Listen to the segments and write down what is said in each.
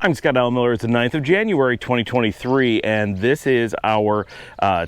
I'm Scott Allen Miller. It's the 9th of January, 2023, and this is our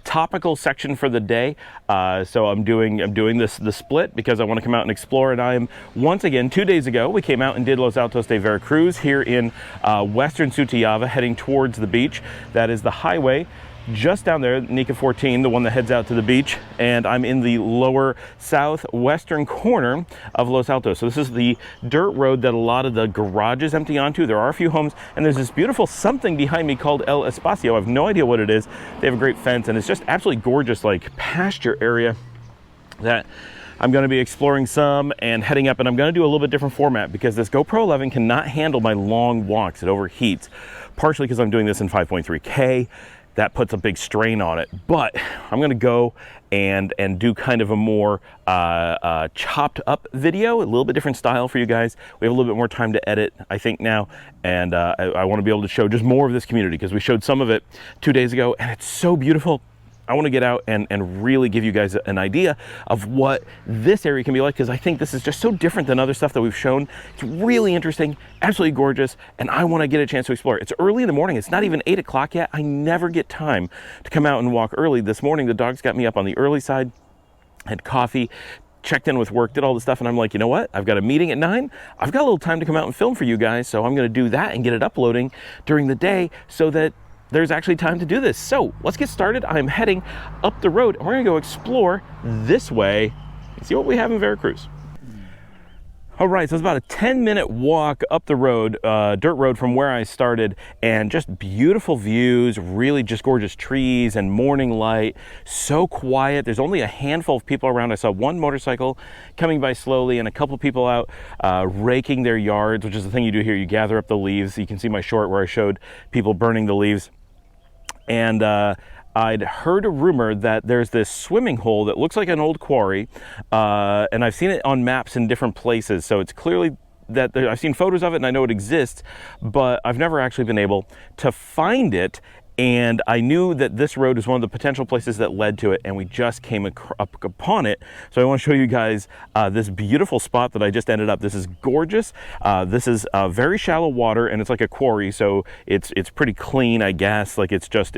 topical section for the day. So I'm doing the split because I want to come out and explore, and I am once again, 2 days ago, we came out and did Los Altos de Veracruz here in western Sutiava, heading towards the beach. That is the highway just down there, Nica 14, the one that heads out to the beach, and I'm in the lower southwestern corner of Los Altos. So this is the dirt road that a lot of the garages empty onto. There are a few homes, and there's this beautiful something behind me called El Espacio. I have no idea what it is. They have a great fence, and it's just absolutely gorgeous, like pasture area that I'm going to be exploring some and heading up, and I'm going to do a little bit different format because this GoPro 11 cannot handle my long walks. It overheats, partially because I'm doing this in 5.3K. That puts a big strain on it, but I'm gonna go and do kind of a more chopped up video, a little bit different style for you guys. We have a little bit more time to edit, I think, now, and I want to be able to show just more of this community because we showed some of it 2 days ago, and it's so beautiful. I want to get out and really give you guys an idea of what this area can be like, because I think this is just so different than other stuff that we've shown. It's really interesting, absolutely gorgeous, and I want to get a chance to explore. It's early in the morning. It's not even 8 o'clock yet. I never get time to come out and walk early. This morning, the dogs got me up on the early side, had coffee, checked in with work, did all the stuff, and I'm like, you know what? I've got a meeting at 9. I've got a little time to come out and film for you guys, so I'm going to do that and get it uploading during the day so that there's actually time to do this. So let's get started. I'm heading up the road, and we're gonna go explore this way and see what we have in Veracruz. All right, so it's about a 10-minute walk up the road, dirt road from where I started, and just beautiful views, really just gorgeous trees and morning light. So quiet. There's only a handful of people around. I saw one motorcycle coming by slowly and a couple people out raking their yards, which is the thing you do here. You gather up the leaves. You can see my short where I showed people burning the leaves. And I'd heard a rumor that there's this swimming hole that looks like an old quarry, and I've seen it on maps in different places, so it's clearly that I've seen photos of it and I know it exists, but I've never actually been able to find it. And I knew that this road is one of the potential places that led to it, and we just came up upon it. So I want to show you guys this beautiful spot that I just ended up. This is gorgeous. This is very shallow water, and it's like a quarry, so it's pretty clean, I guess. Like it's just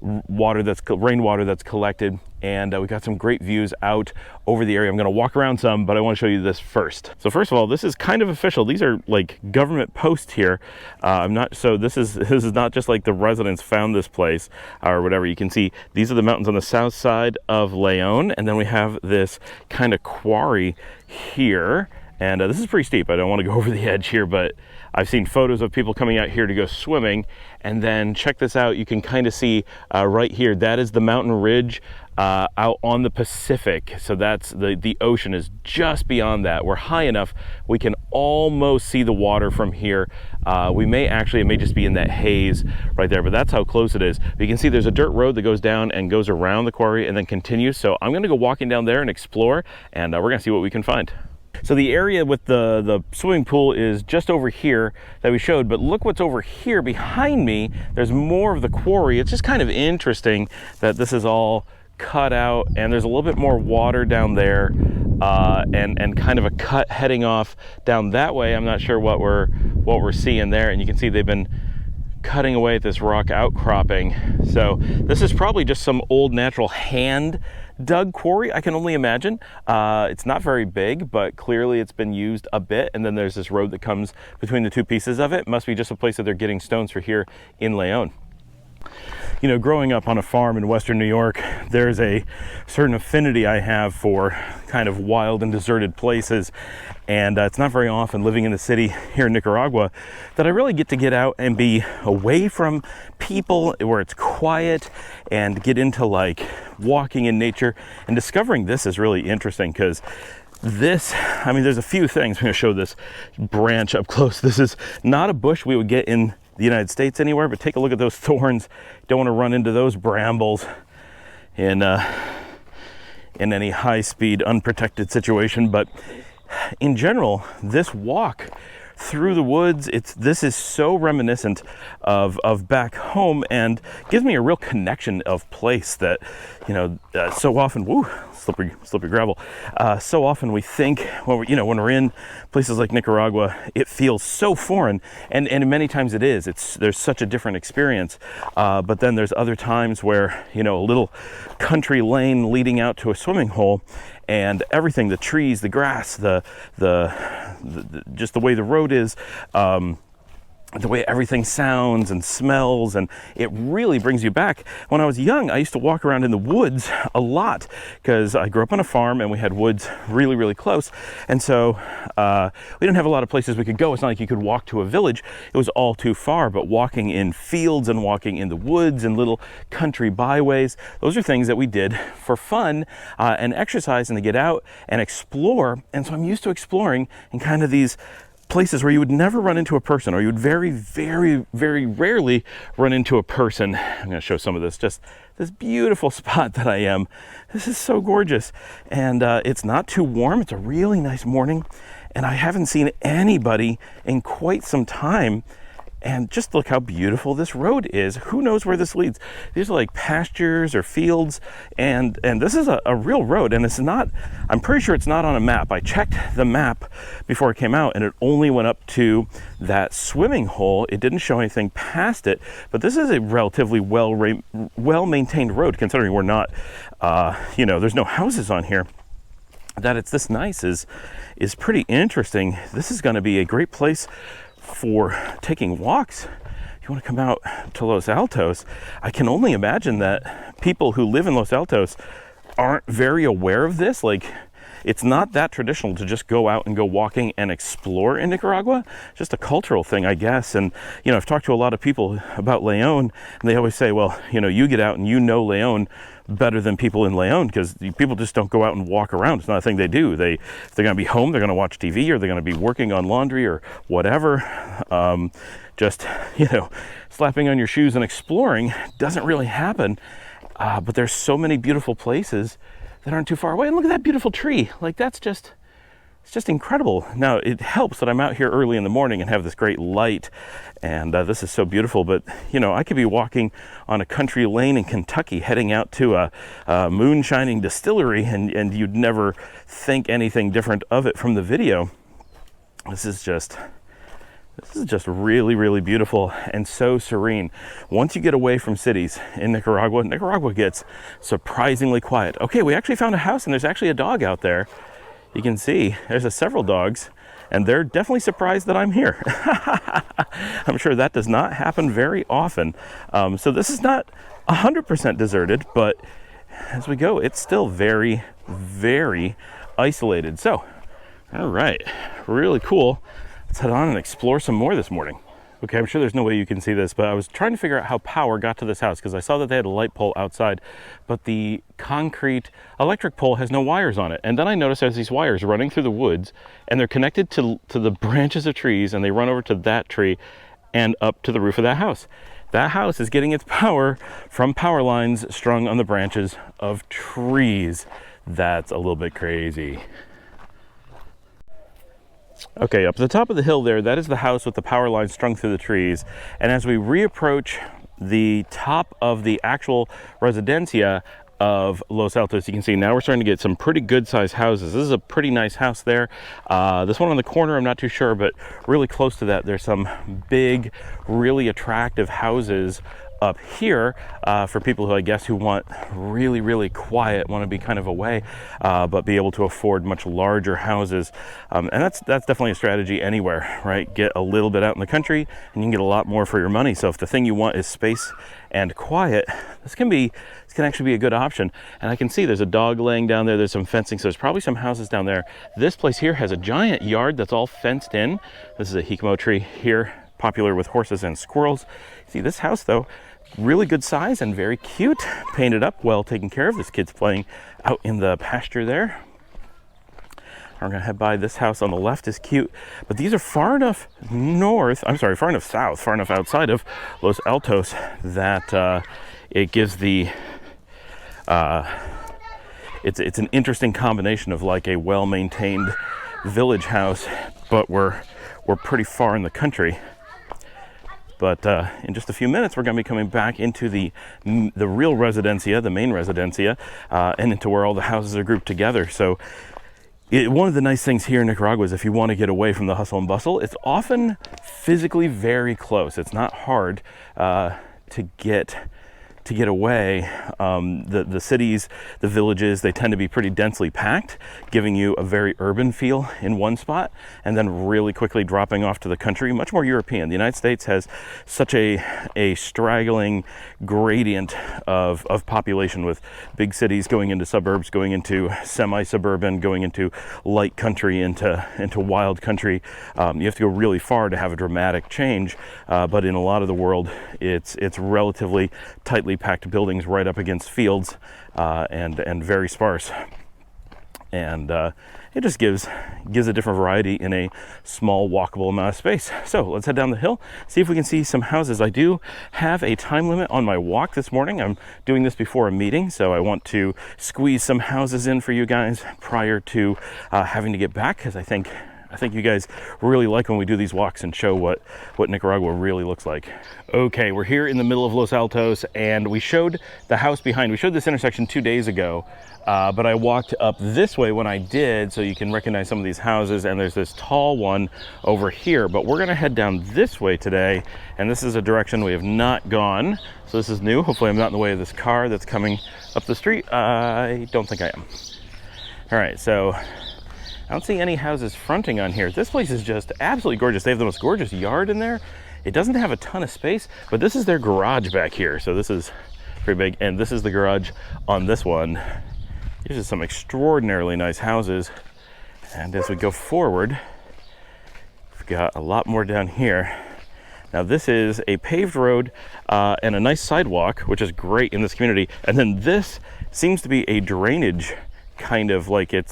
water rainwater that's collected, and we got some great views out over the area. I'm going to walk around some, but I want to show you this first. So first of all, this is kind of official. These are like government posts here. This is not just like the residents found this place or whatever. You can see these are the mountains on the south side of Leon, and then we have this kind of quarry here. And this is pretty steep. I don't want to go over the edge here, but I've seen photos of people coming out here to go swimming. And then check this out. You can kind of see right here, that is the mountain ridge out on the Pacific. So that's the ocean is just beyond that. We're high enough, we can almost see the water from here. It may just be in that haze right there, but that's how close it is. But you can see there's a dirt road that goes down and goes around the quarry and then continues. So I'm gonna go walking down there and explore, and we're gonna see what we can find. So the area with the swimming pool is just over here that we showed, but look what's over here behind me. There's more of the quarry. It's just kind of interesting that this is all cut out, and there's a little bit more water down there, and kind of a cut heading off down that way. I'm not sure what we're seeing there, and you can see they've been cutting away at this rock outcropping. So this is probably just some old natural hand dug quarry, I can only imagine. It's not very big, but clearly it's been used a bit. And then there's this road that comes between the two pieces of it. Must be just a place that they're getting stones for here in Leon. You know, growing up on a farm in Western New York, there's a certain affinity I have for kind of wild and deserted places. And it's not very often living in the city here in Nicaragua that I really get to get out and be away from people, where it's quiet, and get into like walking in nature. And discovering this is really interesting because there's a few things. I'm going to show this branch up close. This is not a bush we would get in the United States anywhere, but take a look at those thorns. Don't want to run into those brambles in any high-speed, unprotected situation. But in general, this walk through the woods. This is so reminiscent of back home, and gives me a real connection of place that, so often, slippery gravel. So often we think when we're in places like Nicaragua, it feels so foreign, and many times it is. There's such a different experience. But then there's other times where, a little country lane leading out to a swimming hole, and everything, the trees, the grass, the just the way the road is, the way everything sounds and smells, and it really brings you back. When I was young, I used to walk around in the woods a lot because I grew up on a farm and we had woods really, really close. And so we didn't have a lot of places we could go. It's not like you could walk to a village. It was all too far, but walking in fields and walking in the woods and little country byways, those are things that we did for fun and exercise and to get out and explore. And so I'm used to exploring in kind of these places where you would never run into a person, or you would very, very, very rarely run into a person. I'm going to show some of this, just this beautiful spot that I am. This is so gorgeous, and it's not too warm. It's a really nice morning, and I haven't seen anybody in quite some time. And just look how beautiful this road is. Who knows where this leads? These are like pastures or fields, and this is a real road, and it's not, I'm pretty sure it's not on a map. I checked the map before it came out, and it only went up to that swimming hole. It didn't show anything past it, but this is a relatively well-maintained road, considering we're not, there's no houses on here. That it's this nice is pretty interesting. This is gonna be a great place for taking walks. If you want to come out to Los Altos, I can only imagine that people who live in Los Altos aren't very aware of this. Like, it's not that traditional to just go out and go walking and explore in Nicaragua. Just a cultural thing, I guess. And, I've talked to a lot of people about Leon, and they always say, well, you get out and Leon better than people in Leon, because people just don't go out and walk around. It's not a thing they do. If they're going to be home, they're going to watch TV, or they're going to be working on laundry or whatever. Slapping on your shoes and exploring doesn't really happen. But there's so many beautiful places that aren't too far away. And look at that beautiful tree. Like, it's just incredible. Now, it helps that I'm out here early in the morning and have this great light, and this is so beautiful. But, I could be walking on a country lane in Kentucky heading out to a moonshining distillery, and you'd never think anything different of it from the video. This is just really, really beautiful and so serene. Once you get away from cities in Nicaragua gets surprisingly quiet. Okay, we actually found a house, and there's actually a dog out there. You can see there's several dogs, and they're definitely surprised that I'm here. I'm sure that does not happen very often. So this is not 100% deserted, but as we go, it's still very, very isolated. So, all right, really cool. Let's head on and explore some more this morning. Okay, I'm sure there's no way you can see this, but I was trying to figure out how power got to this house, because I saw that they had a light pole outside, but the concrete electric pole has no wires on it. And then I noticed there's these wires running through the woods, and they're connected to the branches of trees, and they run over to that tree and up to the roof of that house. That house is getting its power from power lines strung on the branches of trees. That's a little bit crazy. Okay, up at the top of the hill there, that is the house with the power line strung through the trees. And as we reapproach the top of the actual residencia of Los Altos, you can see now we're starting to get some pretty good sized houses. This is a pretty nice house there. This one on the corner, I'm not too sure, but really close to that, there's some big, really attractive houses up here for people who, I guess, who want really, really quiet, want to be kind of away, but be able to afford much larger houses. And that's definitely a strategy anywhere, right? Get a little bit out in the country and you can get a lot more for your money. So if the thing you want is space and quiet, this can actually be a good option. And I can see there's a dog laying down there. There's some fencing, so there's probably some houses down there. This place here has a giant yard that's all fenced in. This is a jicamo tree here, popular with horses and squirrels. See, this house though, really good size and very cute, painted up, well taken care of. This kid's playing out in the pasture there. I'm gonna head by this house on the left, is cute, but these are far enough south, far enough outside of Los Altos that it gives the it's an interesting combination of like a well-maintained village house, but we're we're pretty far in the country. But in just a few minutes, we're going to be coming back into the real residencia, the main residencia, and into where all the houses are grouped together. So one of the nice things here in Nicaragua is if you want to get away from the hustle and bustle, it's often physically very close. It's not hard to get away. The cities, the villages, they tend to be pretty densely packed, giving you a very urban feel in one spot, and then really quickly dropping off to the country, much more European. The United States has such a straggling gradient of population, with big cities going into suburbs, going into semi-suburban, going into light country, into wild country. You have to go really far to have a dramatic change, but in a lot of the world, it's relatively tightly packed buildings right up against fields, and very sparse, and it just gives a different variety in a small walkable amount of space. So let's head down the hill, see if we can see some houses. I do have a time limit on my walk this morning. I'm doing this before a meeting, so I want to squeeze some houses in for you guys prior to having to get back, because I think you guys really like when we do these walks and show what Nicaragua really looks like. Okay, we're here in the middle of Los Altos, and we showed the house behind. We showed this intersection 2 days ago, but I walked up this way when I did, so you can recognize some of these houses, and there's this tall one over here. But we're gonna head down this way today, and this is a direction we have not gone. So this is new. Hopefully I'm not in the way of this car that's coming up the street. I don't think I am. All right, so I don't see any houses fronting on here. This place is just absolutely gorgeous. They have the most gorgeous yard in there. It doesn't have a ton of space, but this is their garage back here. So this is pretty big, and this is the garage on this one. These are some extraordinarily nice houses. And as we go forward, we've got a lot more down here. Now this is a paved road and a nice sidewalk, which is great in this community. And then this seems to be a drainage, kind of like a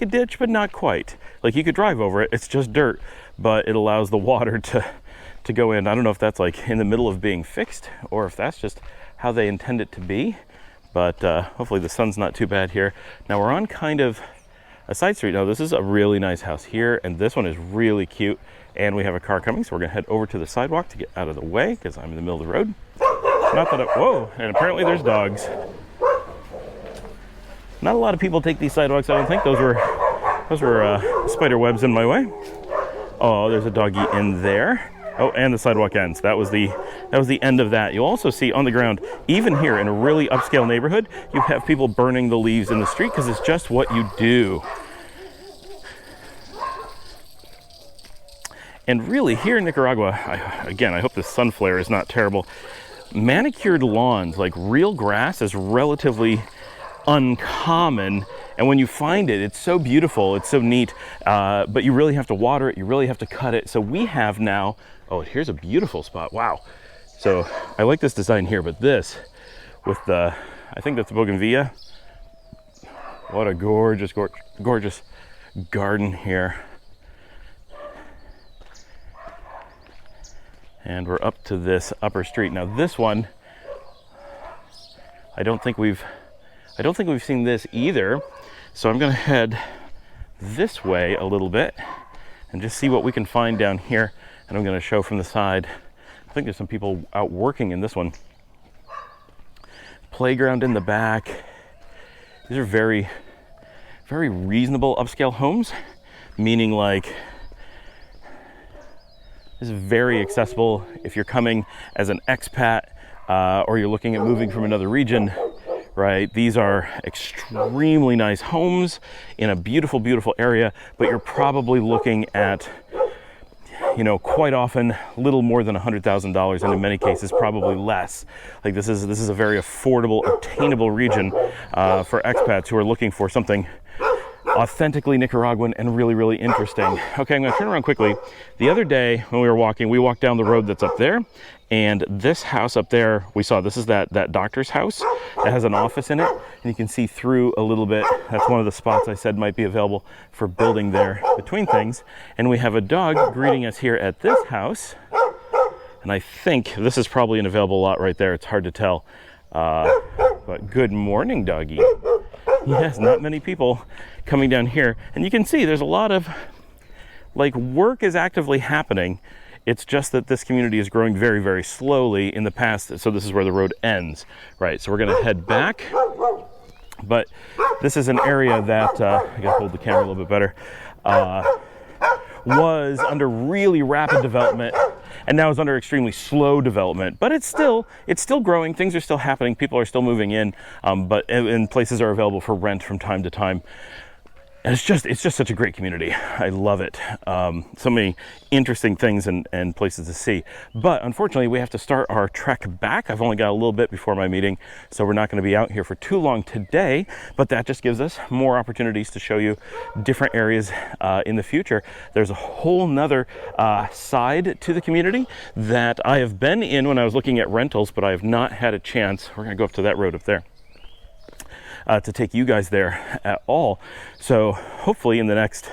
ditch, but not quite. Like you could drive over it, it's just dirt, but it allows the water to go in. I don't know if that's like in the middle of being fixed or if that's just how they intend it to be, but hopefully the sun's not too bad here. Now we're on kind of a side street. Now this is a really nice house here, and this one is really cute, and we have a car coming, so we're gonna head over to the sidewalk to get out of the way because I'm in the middle of the road. Not that whoa, and apparently there's dogs. Not a lot of people take these sidewalks. I don't think those were spider webs in my way. Oh, there's a doggy in there. Oh, and the sidewalk ends. That was the end of that. You'll also see on the ground, even here in a really upscale neighborhood, you have people burning the leaves in the street because it's just what you do. And really, here in Nicaragua, I hope this sun flare is not terrible. Manicured lawns, like real grass, is relatively uncommon, and when you find it, it's so beautiful, it's so neat, but you really have to water it, you really have to cut it. So we have now, oh, here's a beautiful spot. Wow. So I like this design here, but this with I think that's the bougainvillea. What a gorgeous garden here. And we're up to this upper street. Now this one, I don't think we've seen this either. So I'm gonna head this way a little bit and just see what we can find down here. And I'm gonna show from the side. I think there's some people out working in this one. Playground in the back. These are very, very reasonable upscale homes, meaning like this is very accessible if you're coming as an expat or you're looking at moving from another region. Right, these are extremely nice homes in a beautiful, beautiful area, but you're probably looking at, quite often little more than $100,000, and in many cases probably less. Like this is a very affordable, attainable region for expats who are looking for something authentically Nicaraguan and really, really interesting. Okay, I'm gonna turn around quickly. The other day when we were walking, we walked down the road that's up there, and this house up there, we saw this is that doctor's house that has an office in it, and you can see through a little bit. That's one of the spots I said might be available for building there between things. And we have a dog greeting us here at this house, and I think this is probably an available lot right there. It's hard to tell, but good morning, doggy. Yes, not many people coming down here, and you can see there's a lot of like work is actively happening. It's just that this community is growing very, very slowly in the past. So this is where the road ends, right? So we're gonna head back. But this is an area that, I gotta hold the camera a little bit better, was under really rapid development and now is under extremely slow development. But it's still growing. Things are still happening. People are still moving in, and places are available for rent from time to time. And it's just such a great community. I love it. So many interesting things and places to see. But unfortunately, we have to start our trek back. I've only got a little bit before my meeting, so we're not going to be out here for too long today. But that just gives us more opportunities to show you different areas in the future. There's a whole nother side to the community that I have been in when I was looking at rentals, but I have not had a chance. We're going to go up to that road up there. To take you guys there at all. So hopefully in the next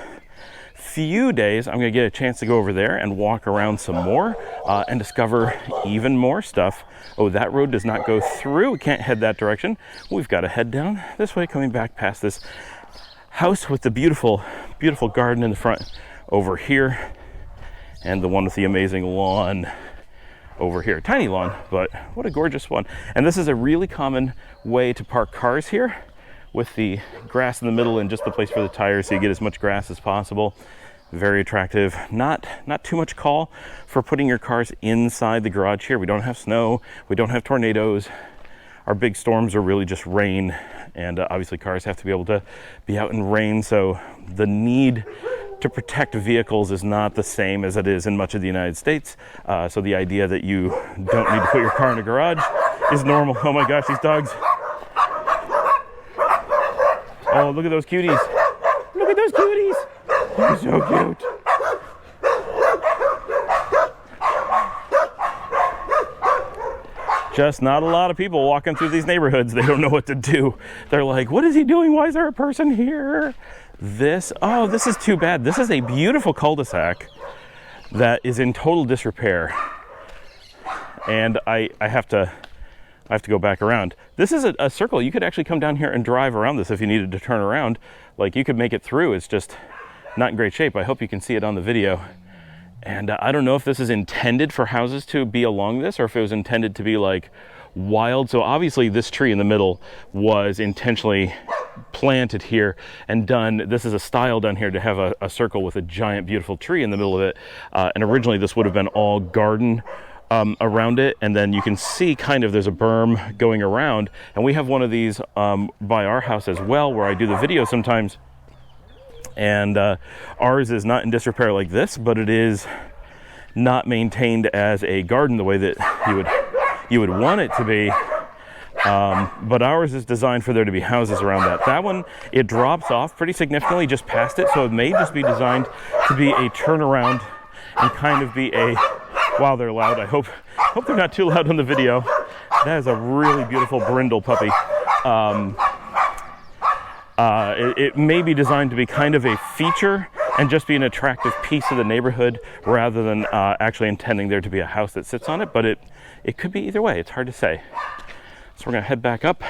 few days, I'm gonna get a chance to go over there and walk around some more and discover even more stuff. Oh, that road does not go through. We can't head that direction. We've got to head down this way, coming back past this house with the beautiful, beautiful garden in the front over here, and the one with the amazing lawn over here. Tiny lawn, but what a gorgeous one. And this is a really common way to park cars here, with the grass in the middle and just the place for the tires, so you get as much grass as possible. Very attractive. Not too much call for putting your cars inside the garage here. We don't have snow, we don't have tornadoes. Our big storms are really just rain, and obviously cars have to be able to be out in rain, so the need to protect vehicles is not the same as it is in much of the United States. So the idea that you don't need to put your car in a garage is normal. Oh my gosh, these dogs. Oh, look at those cuties. Look at those cuties. They're so cute. Just not a lot of people walking through these neighborhoods. They don't know what to do. They're like, what is he doing? Why is there a person here? This is too bad. This is a beautiful cul-de-sac that is in total disrepair. And I have to go back around. This is a circle. You could actually come down here and drive around this if you needed to turn around. Like, you could make it through. It's just not in great shape. I hope you can see it on the video. And I don't know if this is intended for houses to be along this, or if it was intended to be like wild. So obviously this tree in the middle was intentionally planted here and done. This is a style done here to have a circle with a giant beautiful tree in the middle of it. And originally this would have been all garden around it, and then you can see kind of there's a berm going around, and we have one of these by our house as well, where I do the video sometimes. And ours is not in disrepair like this, but it is not maintained as a garden the way that you would want it to be. But ours is designed for there to be houses around that. That one, it drops off pretty significantly just past it, so it may just be designed to be a turnaround and kind of be a, wow, they're loud. I hope they're not too loud on the video. That is a really beautiful brindle puppy. It may be designed to be kind of a feature and just be an attractive piece of the neighborhood, rather than actually intending there to be a house that sits on it. But it could be either way. It's hard to say. So we're gonna head back up.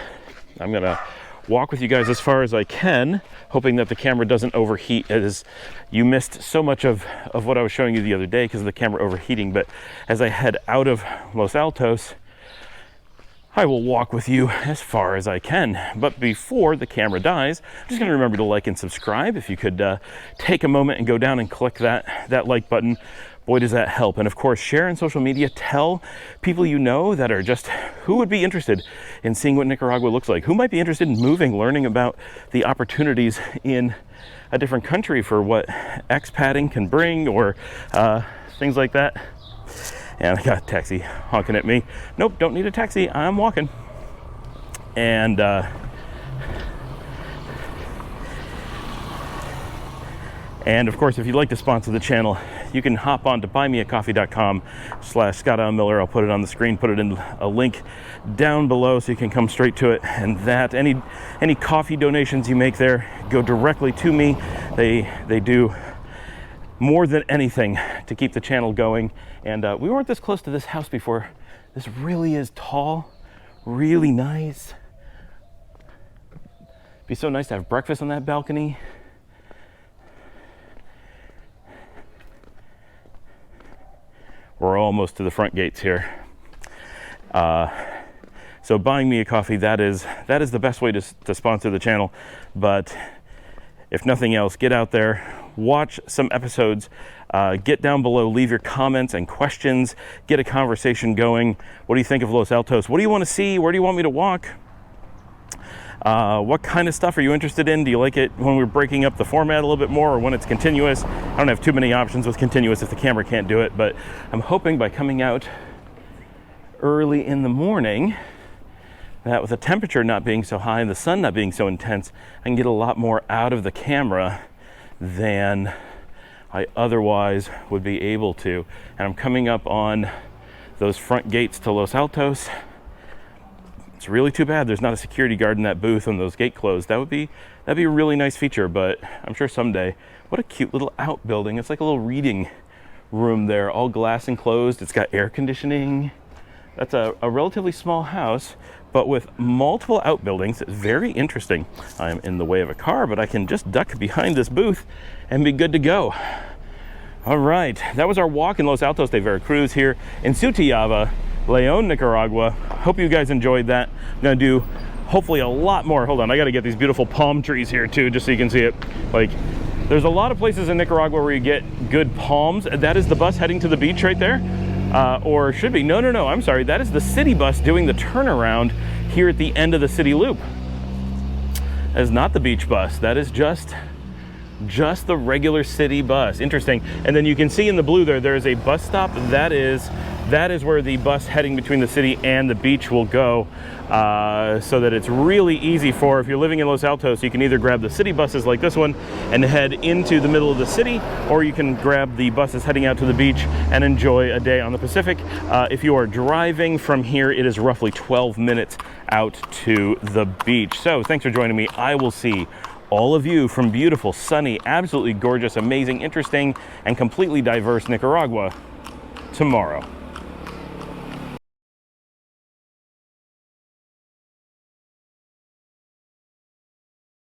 I'm gonna walk with you guys as far as I can, hoping that the camera doesn't overheat, as you missed so much of what I was showing you the other day because of the camera overheating. But as I head out of Los Altos, I will walk with you as far as I can. But before the camera dies, I'm just gonna remember to like and subscribe. If you could take a moment and go down and click that like button, boy, does that help. And of course, share on social media. Tell people you know that are just, who would be interested in seeing what Nicaragua looks like, who might be interested in moving, learning about the opportunities in a different country for what expatting can bring, or things like that. And I got a taxi honking at me. Nope, don't need a taxi, I'm walking. And of course, if you'd like to sponsor the channel, you can hop on to buymeacoffee.com/ScottAllenMiller. I'll put it on the screen, put it in a link down below so you can come straight to it. And that any coffee donations you make there go directly to me. They do more than anything to keep the channel going. And we weren't this close to this house before. This really is tall, really nice. It'd be so nice to have breakfast on that balcony. We're almost to the front gates here. So buying me a coffee, that is the best way to sponsor the channel. But if nothing else, get out there, watch some episodes, get down below, leave your comments and questions, get a conversation going. What do you think of Los Altos? What do you want to see? Where do you want me to walk? What kind of stuff are you interested in? Do you like it when we're breaking up the format a little bit more, or when it's continuous? I don't have too many options with continuous if the camera can't do it, but I'm hoping by coming out early in the morning, that with the temperature not being so high and the sun not being so intense, I can get a lot more out of the camera than I otherwise would be able to. And I'm coming up on those front gates to Los Altos. It's really too bad there's not a security guard in that booth when those gates closed. That'd be a really nice feature, but I'm sure someday. What a cute little outbuilding. It's like a little reading room there, all glass enclosed. It's got air conditioning. That's a relatively small house, but with multiple outbuildings. It's very interesting. I am in the way of a car, but I can just duck behind this booth and be good to go. All right, that was our walk in Los Altos de Veracruz here in Sutiava, León, Nicaragua. Hope you guys enjoyed that. I'm gonna do hopefully a lot more. Hold on, I gotta get these beautiful palm trees here too, just so you can see it. Like, there's a lot of places in Nicaragua where you get good palms. That is the bus heading to the beach right there. Or should be, no, I'm sorry. That is the city bus doing the turnaround here at the end of the city loop. That is not the beach bus. That is just the regular city bus. Interesting. And then you can see in the blue there is a bus stop. That is where the bus heading between the city and the beach will go, so that it's really easy for, if you're living in Los Altos, you can either grab the city buses like this one and head into the middle of the city, or you can grab the buses heading out to the beach and enjoy a day on the Pacific. If you are driving from here, it is roughly 12 minutes out to the beach. So thanks for joining me. I will see all of you from beautiful, sunny, absolutely gorgeous, amazing, interesting, and completely diverse Nicaragua tomorrow.